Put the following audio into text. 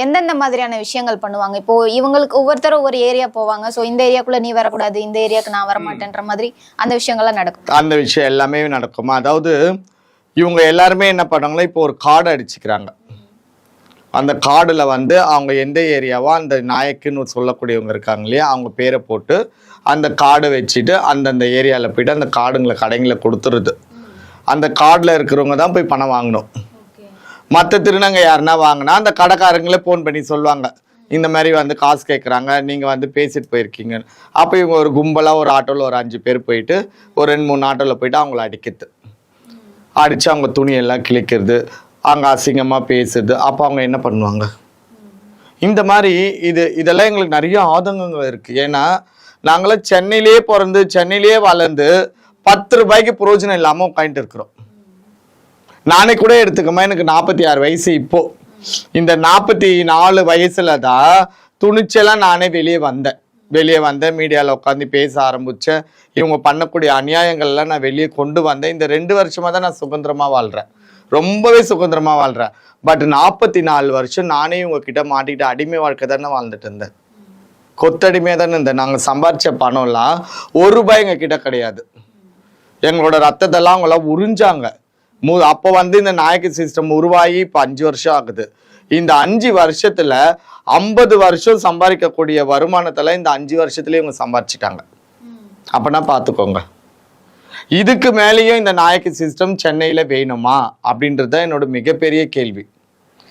எந்தெந்த மாதிரியான விஷயங்கள் பண்ணுவாங்க? இப்போ இவங்களுக்கு ஒவ்வொருத்தரும் ஒரு ஏரியா போவாங்க. ஸோ இந்த ஏரியாக்குள்ள நீ வரக்கூடாது, இந்த ஏரியாவுக்கு நான் வரமாட்டேன்ற மாதிரி அந்த விஷயங்கள்லாம் நடக்கும். அந்த விஷயம் எல்லாமே நடக்குமா? அதாவது இவங்க எல்லாருமே என்ன பண்ணாங்களோ, இப்போ ஒரு கார்டு அடிச்சுக்கிறாங்க. அந்த கார்டில் வந்து அவங்க எந்த ஏரியாவோ அந்த நாயக்குன்னு சொல்லக்கூடியவங்க இருக்காங்க இல்லையா, அவங்க பேரை போட்டு அந்த கார்டை வச்சுட்டு அந்தந்த ஏரியாவில் போய்ட்டு அந்த கார்டுங்களை கடைங்களை கொடுத்துருது. அந்த கார்டில் இருக்கிறவங்க தான் போய் பணம் வாங்கணும். மற்ற திருநங்கை யாருன்னா வாங்கினா அந்த கடைக்காரங்களே ஃபோன் பண்ணி சொல்லுவாங்க, இந்த மாதிரி வந்து காசு கேட்குறாங்க, நீங்கள் வந்து பேசிட்டு போயிருக்கீங்க. அப்போ இவங்க ஒரு கும்பலாக ஒரு ஆட்டோவில் ஒரு 5 பேர் போயிட்டு ஒரு 2-3 ஆட்டோவில் போயிட்டு அவங்கள அடிக்கிறது, அடித்து அவங்க துணியெல்லாம் கிழிக்கிறது, அங்கே அசிங்கமாக பேசுது. அப்போ அவங்க என்ன பண்ணுவாங்க? இந்த மாதிரி இதெல்லாம் எங்களுக்கு நிறைய ஆதங்கங்கள் இருக்குது. ஏன்னா நாங்களாம் சென்னையிலே பிறந்து சென்னையிலே வளர்ந்து 10 ரூபாய்க்கு பிரயோஜனம் இல்லாமல் உட்காந்துட்டு இருக்கிறோம். நானே கூட எடுத்துக்கமா, எனக்கு 46 வயசு. இப்போ இந்த 44 வயசுல தான் துணிச்சலாம் நானே வெளியே வந்தேன், மீடியாவில் உட்காந்து பேச ஆரம்பித்தேன். இவங்க பண்ணக்கூடிய அநியாயங்கள்லாம் நான் வெளியே கொண்டு வந்தேன். இந்த 2 வருஷமாக தான் நான் சுதந்திரமாக வாழ்கிறேன், ரொம்பவே சுதந்திரமாக வாழ்கிறேன். பட் 44 வருஷம் நானே இவங்க கிட்ட மாட்டிக்கிட்டு அடிமை வாழ்க்கை தானே வாழ்ந்துட்டு இருந்தேன், கொத்தடிமையாக தானே இருந்தேன். நாங்கள் சம்பாரிச்ச பணம்லாம் 1 ரூபாய் எங்கள் கிட்ட கிடையாது. எங்களோட ரத்தத்தெல்லாம் அவங்களாம் உறிஞ்சாங்க. அப்போ வந்து இந்த நாயக்கு சிஸ்டம் உருவாகி இப்போ 5 வருஷம் ஆகுது. இந்த 5 வருஷத்துல 50 வருஷம் சம்பாதிக்கக்கூடிய வருமானத்தில் இந்த 5 வருஷத்துலேயே இவங்க சம்பாதிச்சிட்டாங்க. அப்பனா பார்த்துக்கோங்க. இதுக்கு மேலேயும் இந்த நாயக்கு சிஸ்டம் சென்னையில் வேணுமா அப்படின்றது தான் என்னோட மிகப்பெரிய கேள்வி.